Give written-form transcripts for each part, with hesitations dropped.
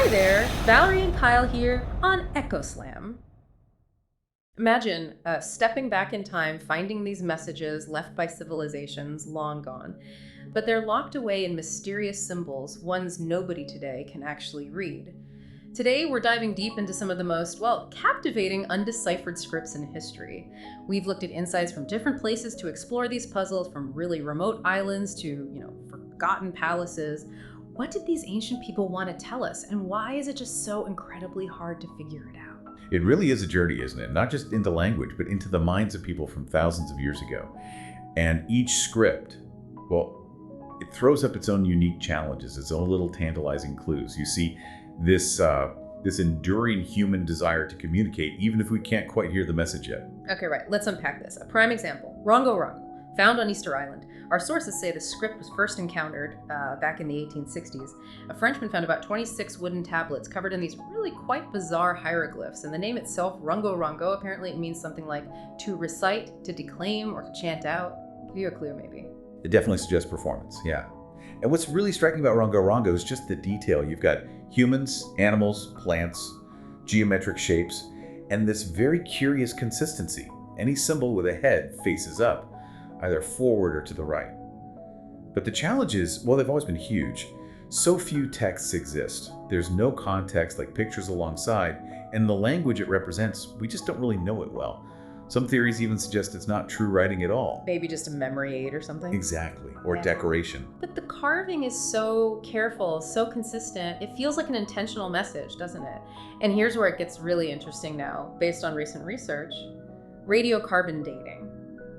Hi there, Valerie and Kyle here on EchoSlam. Imagine stepping back in time, finding these messages left by civilizations long gone, but they're locked away in mysterious symbols, ones nobody today can actually read. Today, we're diving deep into some of the most, captivating undeciphered scripts in history. We've looked at insights from different places to explore these puzzles, from really remote islands to, forgotten palaces. What did these ancient people want to tell us, and why is it just so incredibly hard to figure it out? It really is a journey, isn't it? Not just into language, but into the minds of people from thousands of years ago. And each script, it throws up its own unique challenges, its own little tantalizing clues. You see this enduring human desire to communicate, even if we can't quite hear the message yet. Okay, right. Let's unpack this. A prime example, Rongo Rongo, found on Easter Island. Our sources say the script was first encountered back in the 1860s. A Frenchman found about 26 wooden tablets covered in these really quite bizarre hieroglyphs. And the name itself, Rongo Rongo, apparently it means something like to recite, to declaim, or to chant out. Give you a clue, maybe. It definitely suggests performance, yeah. And what's really striking about Rongo Rongo is just the detail. You've got humans, animals, plants, geometric shapes, and this very curious consistency. Any symbol with a head faces up, either forward or to the right. But the challenge is, they've always been huge. So few texts exist. There's no context like pictures alongside, and the language it represents, we just don't really know it well. Some theories even suggest it's not true writing at all. Maybe just a memory aid or something. Exactly, or decoration. But the carving is so careful, so consistent. It feels like an intentional message, doesn't it? And here's where it gets really interesting now, based on recent research. Radiocarbon dating.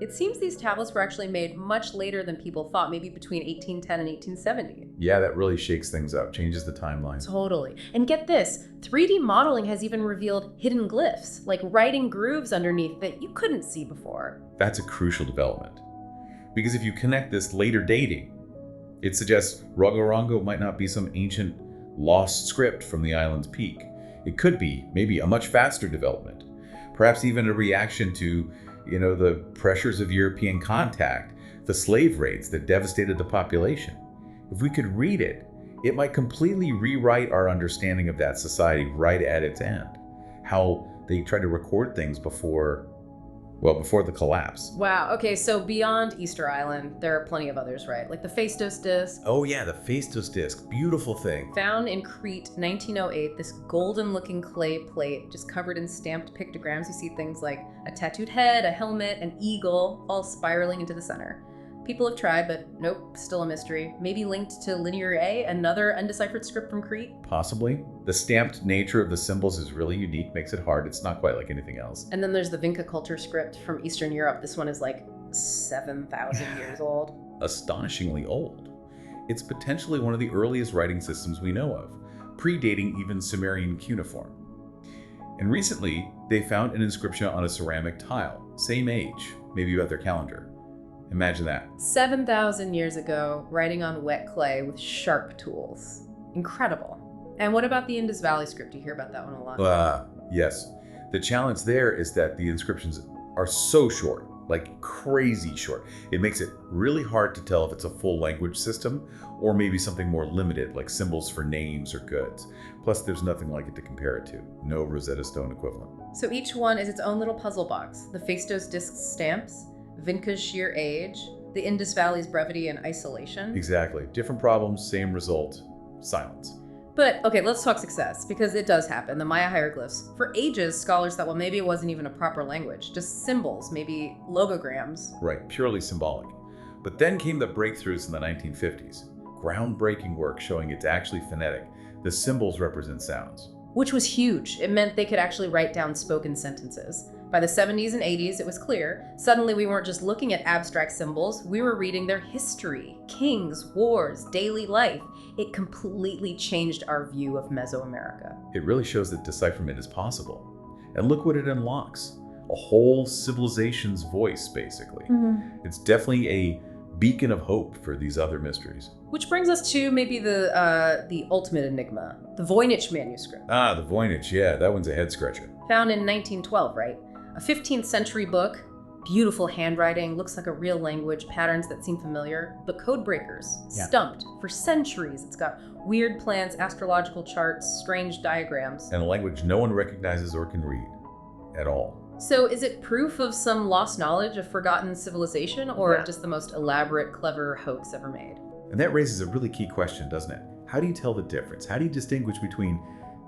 It seems these tablets were actually made much later than people thought, maybe between 1810 and 1870. Yeah, that really shakes things up, changes the timeline. Totally. And get this, 3D modeling has even revealed hidden glyphs, like writing grooves underneath that you couldn't see before. That's a crucial development. Because if you connect this later dating, it suggests Rongo Rongo might not be some ancient lost script from the island's peak. It could be maybe a much faster development, perhaps even a reaction to the pressures of European contact, the slave raids that devastated the population. If we could read it, it might completely rewrite our understanding of that society right at its end. How they tried to record things before the collapse. Wow, okay, so beyond Easter Island, there are plenty of others, right? Like the Phaistos Disc. Oh yeah, the Phaistos Disc, beautiful thing. Found in Crete, 1908, this golden-looking clay plate just covered in stamped pictograms. You see things like a tattooed head, a helmet, an eagle, all spiraling into the center. People have tried, but nope, still a mystery. Maybe linked to Linear A, another undeciphered script from Crete? Possibly. The stamped nature of the symbols is really unique, makes it hard. It's not quite like anything else. And then there's the Vinca culture script from Eastern Europe. This one is like 7,000 years old. Astonishingly old. It's potentially one of the earliest writing systems we know of, predating even Sumerian cuneiform. And recently, they found an inscription on a ceramic tile, same age, maybe about their calendar. Imagine that. 7,000 years ago, writing on wet clay with sharp tools. Incredible. And what about the Indus Valley script? You hear about that one a lot. Yes. The challenge there is that the inscriptions are so short, like crazy short. It makes it really hard to tell if it's a full language system or maybe something more limited, like symbols for names or goods. Plus, there's nothing like it to compare it to. No Rosetta Stone equivalent. So each one is its own little puzzle box. The Phaistos Disc stamps, Vinca's sheer age, the Indus Valley's brevity and isolation. Exactly. Different problems, same result, silence. But, okay, let's talk success, because it does happen. The Maya hieroglyphs. For ages, scholars thought, maybe it wasn't even a proper language, just symbols, maybe logograms. Right, purely symbolic. But then came the breakthroughs in the 1950s. Groundbreaking work showing it's actually phonetic. The symbols represent sounds. Which was huge. It meant they could actually write down spoken sentences. By the 70s and 80s, it was clear. Suddenly, we weren't just looking at abstract symbols, we were reading their history, kings, wars, daily life. It completely changed our view of Mesoamerica. It really shows that decipherment is possible. And look what it unlocks. A whole civilization's voice, basically. Mm-hmm. It's definitely a beacon of hope for these other mysteries. Which brings us to maybe the ultimate enigma, the Voynich Manuscript. The Voynich, yeah, that one's a head scratcher. Found in 1912, right? A 15th century book, Beautiful handwriting, looks like a real language, patterns that seem familiar. But code breakers, Yeah. stumped for centuries. It's got weird plans, astrological charts, strange diagrams. And a language no one recognizes or can read at all. So is it proof of some lost knowledge of forgotten civilization, or Yeah. just the most elaborate, clever hoax ever made? And that raises a really key question, doesn't it? How do you tell the difference? How do you distinguish between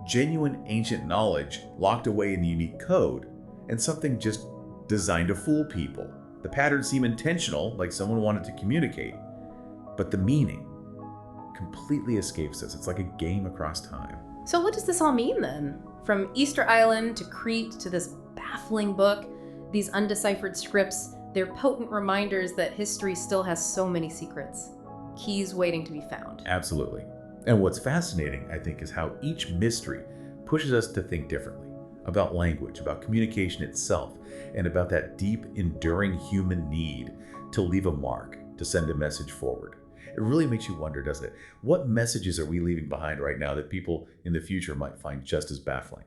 genuine ancient knowledge locked away in the unique code and something just designed to fool people? The patterns seem intentional, like someone wanted to communicate, but the meaning completely escapes us. It's like a game across time. So what does this all mean then? From Easter Island to Crete to this baffling book, these undeciphered scripts, they're potent reminders that history still has so many secrets, keys waiting to be found. Absolutely. And what's fascinating, I think, is how each mystery pushes us to think differently about language, about communication itself, and about that deep, enduring human need to leave a mark, to send a message forward. It really makes you wonder, doesn't it? What messages are we leaving behind right now that people in the future might find just as baffling?